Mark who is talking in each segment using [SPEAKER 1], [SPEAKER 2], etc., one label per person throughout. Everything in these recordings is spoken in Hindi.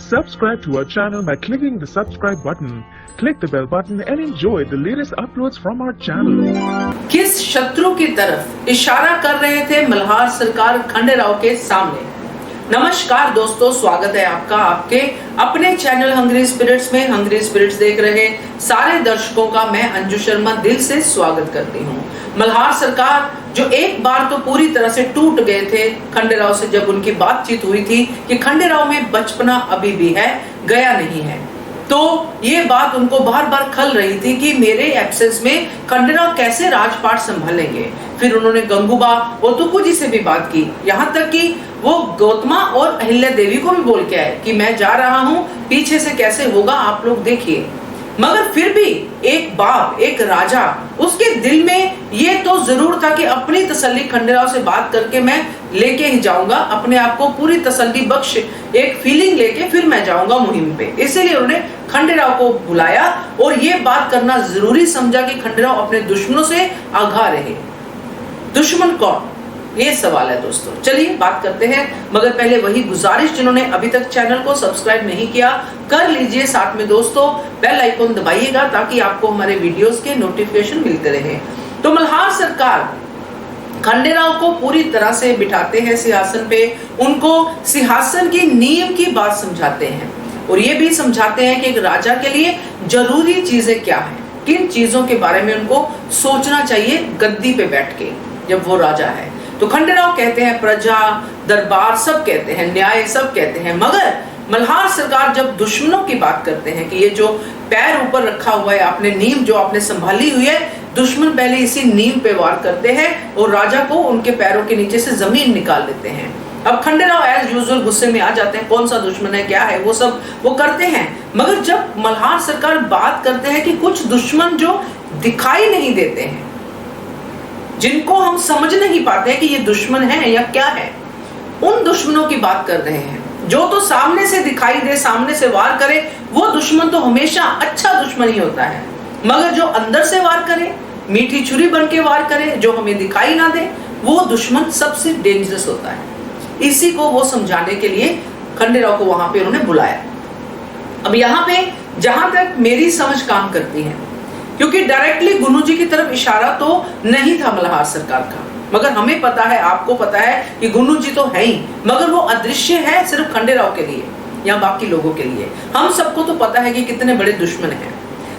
[SPEAKER 1] Subscribe to our channel by clicking the subscribe button. Click the bell button and enjoy the latest uploads from our channel.
[SPEAKER 2] किस शत्रु की तरफ इशारा कर रहे थे मल्हार सरकार खंडेराव के सामने। नमस्कार दोस्तों, स्वागत है आपका आपके अपने चैनल हंग्री स्पिरिट्स में। हंग्री स्पिरिट्स देख रहे सारे दर्शकों का मैं अंजू शर्मा दिल से स्वागत करती हूँ। मल्हार सरकार जो एक बार तो पूरी तरह से टूट गए थे खंडेराव से, जब उनकी बातचीत हुई थी कि खंडेराव में बचपना अभी भी है, गया नहीं है, तो ये बात उनको बार बार खल रही थी कि मेरे एब्सेंस में खंडेराव कैसे राजपाट संभालेंगे। फिर उन्होंने गंगूबा और तुकू जी से भी बात की, यहाँ तक कि वो गौतमा और अहिल्या देवी को भी बोल के आए कि मैं जा रहा हूँ, पीछे से कैसे होगा आप लोग देखिए। मगर फिर भी एक बाप, एक राजा, उसके दिल में ये तो जरूर था कि अपनी तसल्ली खंडेराव से बात करके मैं लेके ही जाऊंगा, अपने आप को पूरी तसल्ली बख्श एक फीलिंग लेके फिर मैं जाऊंगा मुहिम पे। इसीलिए उन्होंने खंडेराव को बुलाया और ये बात करना जरूरी समझा कि खंडेराव अपने दुश्मनों से आगाह रहे। दुश्मन कौन, ये सवाल है दोस्तों। चलिए बात करते हैं, मगर पहले वही गुजारिश, जिन्होंने अभी तक चैनल को सब्सक्राइब नहीं किया कर लीजिए, साथ में दोस्तों बेल आइकन दबाइएगा ताकि आपको हमारे वीडियोस के नोटिफिकेशन मिलते रहे। तो मल्हार सरकार खंडेराव को पूरी तरह से बिठाते हैं सिंहासन पे, उनको सिंहासन की नींव की बात समझाते हैं और ये भी समझाते हैं कि एक राजा के लिए जरूरी चीजें क्या है, किन चीजों के बारे में उनको सोचना चाहिए गद्दी पे बैठ के जब वो राजा है। तो खंडेराव कहते हैं प्रजा, दरबार सब कहते हैं, न्याय सब कहते हैं, मगर मल्हार सरकार जब दुश्मनों की बात करते हैं कि ये जो पैर ऊपर रखा हुआ है आपने, नींव जो आपने संभाली हुई है, दुश्मन पहले इसी नींव पे वार करते हैं और राजा को उनके पैरों के नीचे से जमीन निकाल देते हैं। अब खंडेराव एज यूजुअल गुस्से में आ जाते हैं, कौन सा दुश्मन है, क्या है, वो सब वो करते हैं। मगर जब मल्हार सरकार बात करते हैं कि कुछ दुश्मन जो दिखाई नहीं देते हैं, जिनको हम समझ नहीं पाते हैं कि ये दुश्मन है या क्या है, उन दुश्मनों की बात कर रहे हैं। जो तो सामने से दिखाई दे, सामने से वार करे, वो दुश्मन तो हमेशा अच्छा दुश्मन ही होता है, मगर जो अंदर से वार करे, मीठी छुरी बन के वार करे, जो हमें दिखाई ना दे, वो दुश्मन सबसे डेंजरस होता है। इसी को वो समझाने के लिए खंडेराव को वहां पे उन्होंने बुलाया। अब यहाँ पे जहां तक मेरी समझ काम करती है, क्योंकि डायरेक्टली गुन्नू जी की तरफ इशारा तो नहीं था मल्हार सरकार का, मगर हमें पता है, आपको पता है कि गुन्नू जी तो है ही, मगर वो अदृश्य है सिर्फ खंडेराव के लिए या बाकी लोगों के लिए। हम सबको तो पता है कि कितने बड़े दुश्मन हैं।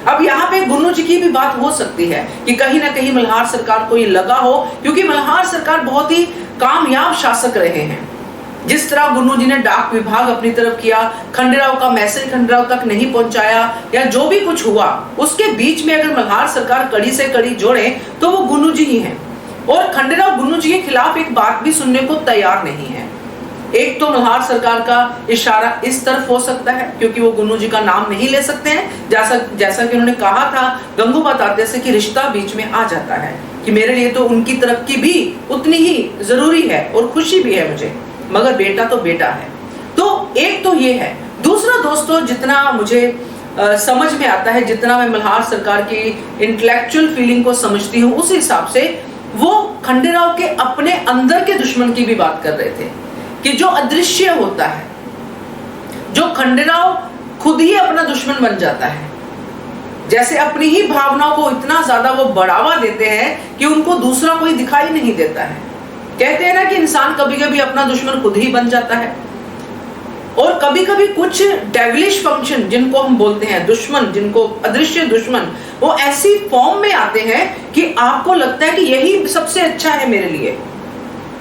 [SPEAKER 2] अब यहाँ पे गुन्नू जी की भी बात हो सकती है कि कहीं ना कहीं मल्हार सरकार को ये लगा हो, क्योंकि मल्हार सरकार बहुत ही कामयाब शासक रहे हैं। जिस तरह गुन्नू जी ने डाक विभाग अपनी तरफ किया, खंडेराव का मैसेज खंडेराव तक नहीं पहुंचाया, या जो भी कुछ हुआ उसके बीच में अगर मल्हार सरकार कड़ी से कड़ी जोड़े तो वो गुन्नू जी ही हैं। और खंडेराव गुन्नू जी के खिलाफ एक बात भी सुनने को तैयार नहीं है। एक तो मल्हार सरकार का इशारा इस तरफ हो सकता है, क्योंकि वो गुन्नू जी का नाम नहीं ले सकते हैं, जैसा कि उन्होंने कहा था गंगूबा तात्या से कि रिश्ता बीच में आ जाता है कि मेरे लिए तो उनकी तरफ की भी उतनी ही जरूरी है और खुशी भी है मुझे, मगर बेटा तो बेटा है। तो एक तो ये है। दूसरा दोस्तों, जितना मुझे समझ में आता है, जितना मैं मल्हार सरकार की इंटेलेक्चुअल फीलिंग को समझती हूँ, उस हिसाब से वो खंडेराव के अपने अंदर के दुश्मन की भी बात कर रहे थे कि जो अदृश्य होता है, जो खंडेराव खुद ही अपना दुश्मन बन जाता है, जैसे अपनी ही भावनाओं को इतना ज्यादा वो बढ़ावा देते हैं कि उनको दूसरा कोई दिखाई नहीं देता है। कहते हैं ना कि इंसान कभी कभी अपना दुश्मन खुद ही बन जाता है, और कभी कभी कुछ डेविलिश फंक्शन जिनको हम बोलते हैं दुश्मन, जिनको अदृश्य दुश्मन, वो ऐसी फॉर्म में आते हैं कि आपको लगता है कि यही सबसे अच्छा है मेरे लिए,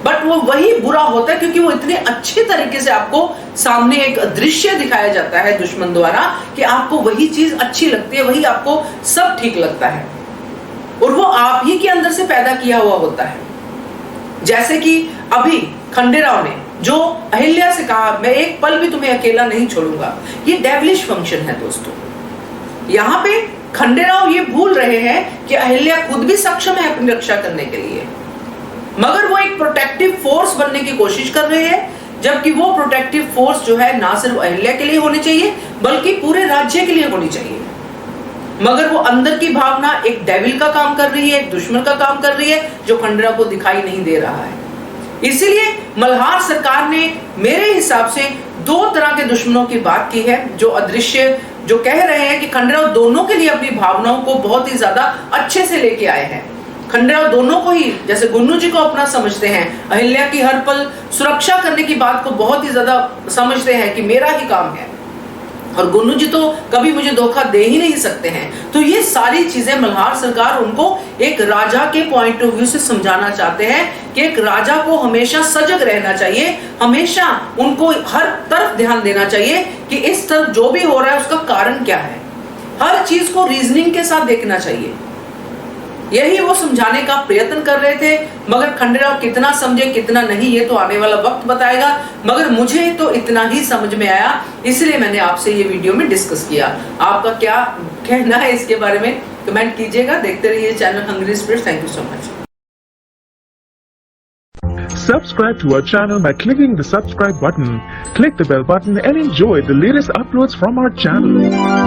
[SPEAKER 2] बट वो वही बुरा होता है, क्योंकि वो इतने अच्छे तरीके से आपको सामने एक दृश्य दिखाया जाता है दुश्मन द्वारा कि आपको वही चीज अच्छी लगती है, वही आपको सब ठीक लगता है, और वो आप ही के अंदर से पैदा किया हुआ होता है। जैसे कि अभी खंडेराव ने जो अहिल्या से कहा, मैं एक पल भी तुम्हें अकेला नहीं छोड़ूंगा, ये डेविलिश फंक्शन है दोस्तों। यहाँ पे खंडेराव ये भूल रहे हैं कि अहिल्या खुद भी सक्षम है अपनी रक्षा करने के लिए, मगर वो एक प्रोटेक्टिव फोर्स बनने की कोशिश कर रहे हैं, जबकि वो प्रोटेक्टिव फोर्स जो है ना सिर्फ अहिल्या के लिए होनी चाहिए बल्कि पूरे राज्य के लिए होनी चाहिए। मगर वो अंदर की भावना एक डेविल का काम कर रही है, एक दुश्मन का काम कर रही है, जो खंडेराव को दिखाई नहीं दे रहा है। इसीलिए मल्हार सरकार ने मेरे हिसाब से दो तरह के दुश्मनों की बात की है, जो अदृश्य, जो कह रहे हैं कि खंडेराव दोनों के लिए अपनी भावनाओं को बहुत ही ज्यादा अच्छे से लेके आए हैं। खंडेराव दोनों को ही, जैसे गुन्नू जी को अपना समझते हैं, अहिल्या की हर पल सुरक्षा करने की बात को बहुत ही ज्यादा समझते हैं कि मेरा ही काम है, और गुन्नू जी तो कभी मुझे धोखा दे ही नहीं सकते हैं। तो ये सारी चीजें मल्हार सरकार उनको एक राजा के पॉइंट ऑफ व्यू से समझाना चाहते हैं कि एक राजा को हमेशा सजग रहना चाहिए, हमेशा उनको हर तरफ ध्यान देना चाहिए कि इस तरफ जो भी हो रहा है उसका कारण क्या है, हर चीज को रीजनिंग के साथ देखना चाहिए। यही वो समझाने का प्रयत्न कर रहे थे, मगर खंडेराव कितना समझे कितना नहीं ये तो आने वाला वक्त बताएगा, मगर मुझे तो इतना ही समझ में आया, इसलिए मैंने आपसे ये वीडियो में डिस्कस किया। आपका क्या कहना है इसके बारे में कमेंट कीजिएगा। देखते रहिए channel hungry spirits. Thank you so much.
[SPEAKER 1] Subscribe to our channel by clicking the subscribe button. Click the bell button and enjoy the latest uploads from our channel.